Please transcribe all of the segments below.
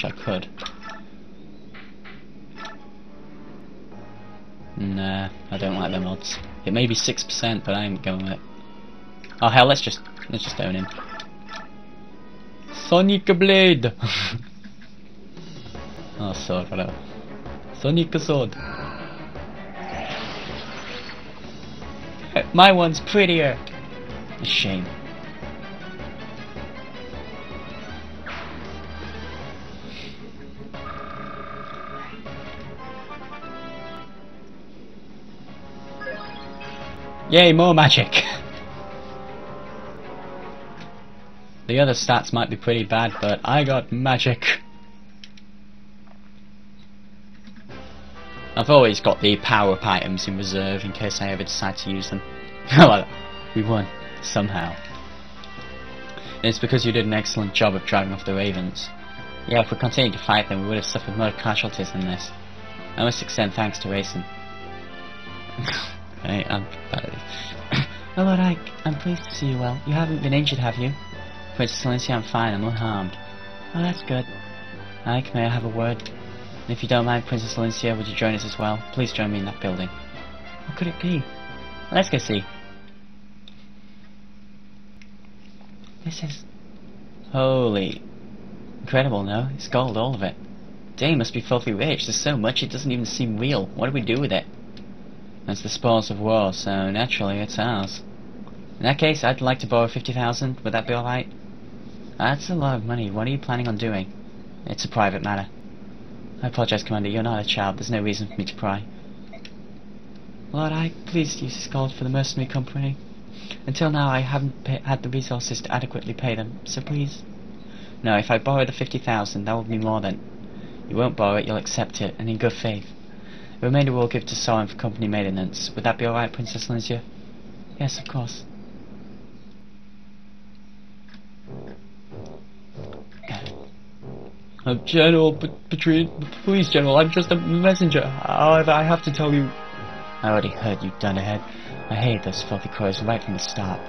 I could. Nah, I don't like them odds. It may be 6%, but I ain't going with it. Oh hell, let's just own him. Sonic Blade! Oh, sword, whatever. Sonic Sword. My one's prettier! A shame. Yay, more magic! The other stats might be pretty bad, but I got magic. I've always got the power-up items in reserve in case I ever decide to use them. We won, somehow. And it's because you did an excellent job of driving off the ravens. Yeah, if we continued to fight them, we would have suffered more casualties than this. I must extend thanks to Racing. I'm bad at this. Oh, Lord Ike, I'm pleased to see you well. You haven't been injured, have you? Princess Valencia, I'm fine, I'm unharmed. Oh, that's good. Ike, may I have a word? And if you don't mind, Princess Valencia, would you join us as well? Please join me in that building. What could it be? Let's go see. This is... Holy... Incredible, no? It's gold, all of it. Dang, must be filthy rich. There's so much it doesn't even seem real. What do we do with it? That's the spoils of war, so naturally it's ours. In that case, I'd like to borrow 50,000. Would that be alright? That's a lot of money. What are you planning on doing? It's a private matter. I apologize, Commander. You're not a child. There's no reason for me to pry. Lord, please use this gold for the mercenary company. Until now, I haven't had the resources to adequately pay them, so please. No, if I borrow the 50,000, that will be more than... You won't borrow it, you'll accept it, and in good faith. The remainder we'll give to Soren for company maintenance. Would that be alright, Princess Valencia? Yes, of course. General, please, General, I'm just a messenger. However, I have to tell you... I already heard you, dunderhead. I hate those filthy crows right from the start.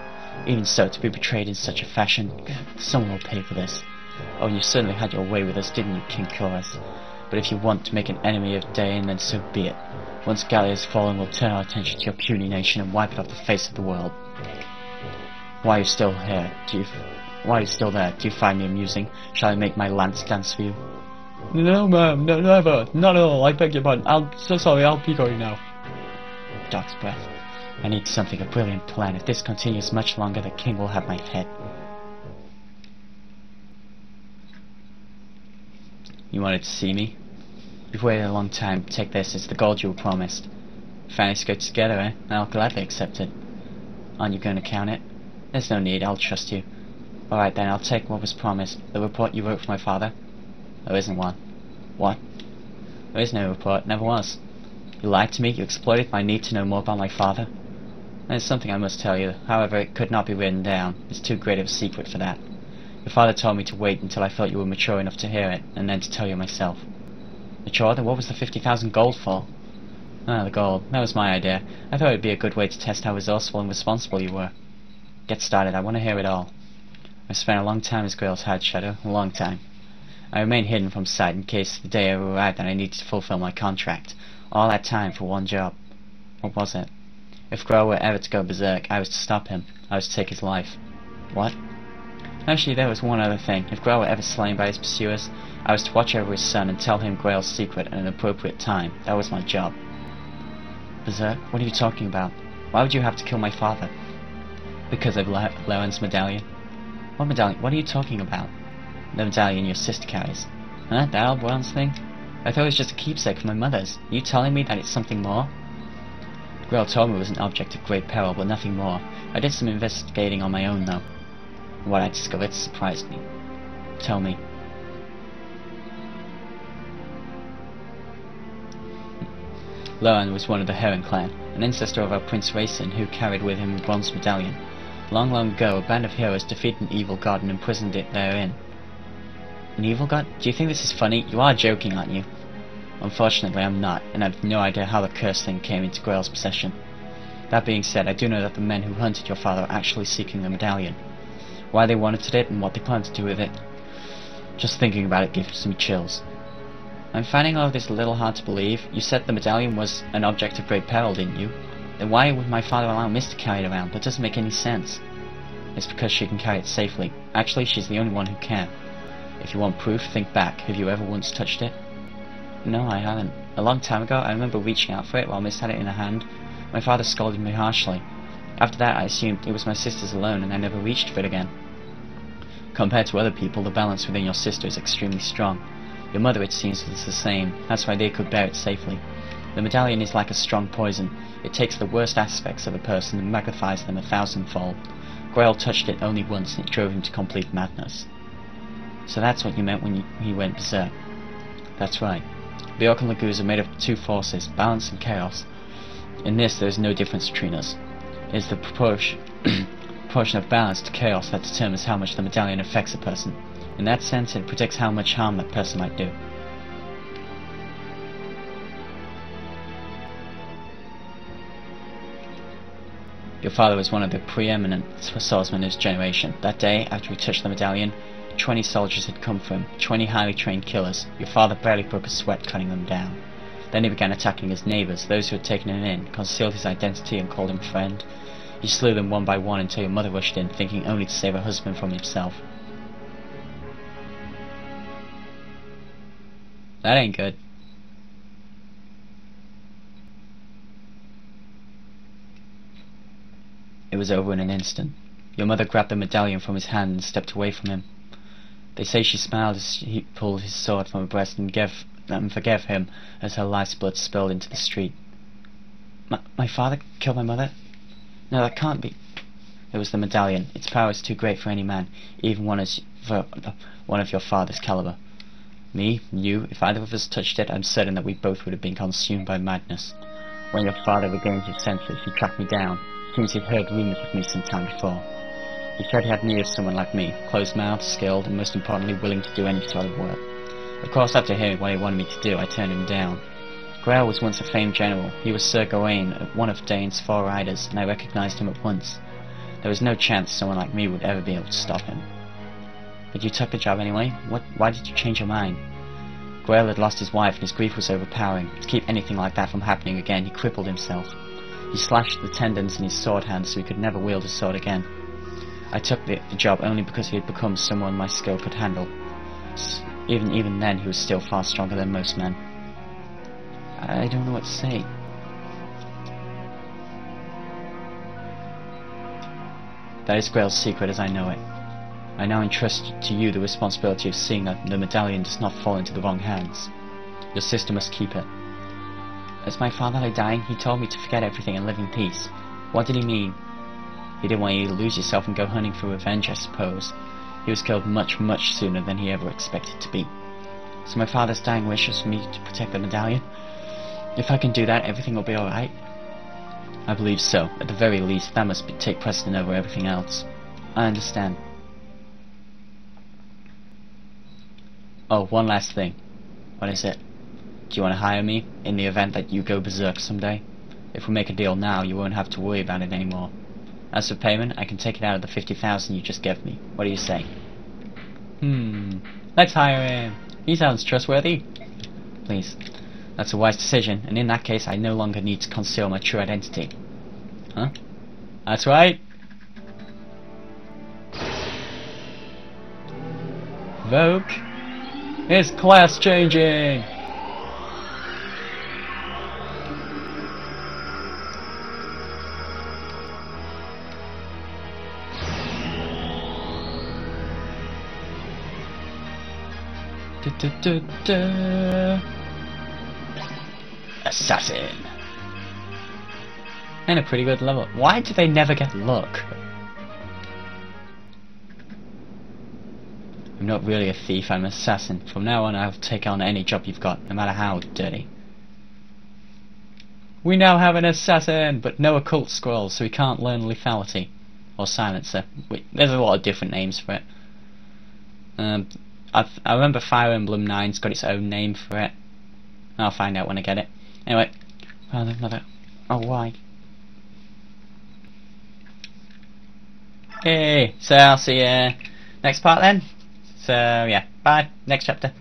Even so, to be betrayed in such a fashion, someone will pay for this. Oh, you certainly had your way with us, didn't you, King Chorus? But if you want to make an enemy of Dain, then so be it. Once Gallia has fallen, we'll turn our attention to your puny nation and wipe it off the face of the world. Why are you still here? Why are you still there? Do you find me amusing? Shall I make my lance dance for you? No, ma'am, no, never, not at all. I beg your pardon. So sorry, I'll be going now. Dog's breath. I need something, a brilliant plan. If this continues much longer, the king will have my head. You wanted to see me? You've waited a long time. Take this, it's the gold you were promised. Fancy to go together, eh? I'll gladly accept it. Aren't you going to count it? There's no need, I'll trust you. Alright then, I'll take what was promised. The report you wrote for my father? There isn't one. What? There is no report, never was. You lied to me, you exploited my need to know more about my father. There's something I must tell you, however it could not be written down. It's too great of a secret for that. Your father told me to wait until I felt you were mature enough to hear it, and then to tell you myself. Mature? Then what was the 50,000 gold for? Ah, the gold. That was my idea. I thought it would be a good way to test how resourceful and responsible you were. Get started, I want to hear it all. I've spent a long time as Grail's Hard Shadow, a long time. I remained hidden from sight in case the day ever arrived that I needed to fulfill my contract. All that time for one job. What was it? If Grail were ever to go berserk, I was to stop him. I was to take his life. What? Actually, there was one other thing. If Grail were ever slain by his pursuers, I was to watch over his son and tell him Grail's secret at an appropriate time. That was my job. Berserk? What are you talking about? Why would you have to kill my father? Because of Lauren's medallion. What medallion? What are you talking about? The medallion your sister carries. Huh? That old bronze thing? I thought it was just a keepsake from my mother's. Are you telling me that it's something more? Grail told me it was an object of great peril, but nothing more. I did some investigating on my own, though. What I discovered surprised me. Tell me. Lauren was one of the Heron clan, an ancestor of our Prince Racing, who carried with him a bronze medallion. Long, long ago, a band of heroes defeated an evil god and imprisoned it therein. An evil god? Do you think this is funny? You are joking, aren't you? Unfortunately, I'm not, and I have no idea how the cursed thing came into Grail's possession. That being said, I do know that the men who hunted your father are actually seeking the medallion. Why they wanted it and what they plan to do with it. Just thinking about it gives me chills. I'm finding all of this a little hard to believe. You said the medallion was an object of great peril, didn't you? Then why would my father allow Miss to carry it around? That doesn't make any sense. It's because she can carry it safely. Actually, she's the only one who can. If you want proof, think back. Have you ever once touched it? No, I haven't. A long time ago, I remember reaching out for it while Miss had it in her hand. My father scolded me harshly. After that, I assumed it was my sister's alone, and I never reached for it again. Compared to other people, the balance within your sister is extremely strong. Your mother, it seems, was the same. That's why they could bear it safely. The medallion is like a strong poison. It takes the worst aspects of a person and magnifies them 1,000-fold. Grail touched it only once, and it drove him to complete madness. So that's what you meant when he went berserk. That's right. Bjork and Laguz are made of two forces, balance and chaos. In this, there is no difference between us. It is the proportion of balance to chaos that determines how much the medallion affects a person. In that sense, it predicts how much harm that person might do. Your father was one of the preeminent swordsmen of his generation. That day, after he touched the medallion, 20 soldiers had come for him, 20 highly trained killers. Your father barely broke a sweat cutting them down. Then he began attacking his neighbours, those who had taken him in, concealed his identity and called him friend. He slew them one by one until your mother rushed in, thinking only to save her husband from himself. That ain't good. It was over in an instant. Your mother grabbed the medallion from his hand and stepped away from him. They say she smiled as he pulled his sword from her breast and forgave him as her life's blood spilled into the street. My father killed my mother? No, that can't be. It was the medallion. Its power is too great for any man, even one of your father's caliber. Me, you, if either of us touched it, I'm certain that we both would have been consumed by madness. When your father regained his senses, he tracked me down. Seems he'd heard rumours of me some time before. He said he had need of someone like me, close-mouthed, skilled, and most importantly willing to do any sort of work. Of course, after hearing what he wanted me to do, I turned him down. Grail was once a famed general. He was Sir Gawain, one of Dane's 4 riders, and I recognised him at once. There was no chance someone like me would ever be able to stop him. But you took the job anyway? Why did you change your mind? Grail had lost his wife and his grief was overpowering. To keep anything like that from happening again, he crippled himself. He slashed the tendons in his sword hand so he could never wield a sword again. I took the job only because he had become someone my skill could handle. Even then, he was still far stronger than most men. I don't know what to say. That is Grail's secret as I know it. I now entrust to you the responsibility of seeing that the medallion does not fall into the wrong hands. Your sister must keep it. As my father lay dying, he told me to forget everything and live in peace. What did he mean? He didn't want you to lose yourself and go hunting for revenge, I suppose. He was killed much, much sooner than he ever expected to be. So my father's dying wish was for me to protect the medallion. If I can do that, everything will be alright. I believe so. At the very least, that must take precedent over everything else. I understand. Oh, one last thing. What is it? Do you want to hire me, in the event that you go berserk someday? If we make a deal now, you won't have to worry about it anymore. As for payment, I can take it out of the 50,000 you just gave me. What do you say? Let's hire him. He sounds trustworthy. Please. That's a wise decision, and in that case, I no longer need to conceal my true identity. Huh? That's right. Volke is class changing. Assassin. And a pretty good level. Why do they never get luck? I'm not really a thief, I'm an assassin. From now on I'll take on any job you've got, no matter how dirty. We now have an assassin, but no occult scroll, so we can't learn lethality. Or silencer. There's a lot of different names for it. I remember Fire Emblem 9's got its own name for it. I'll find out when I get it. Anyway, another. Oh, why? Hey, so I'll see you next part then. So yeah, bye. Next chapter.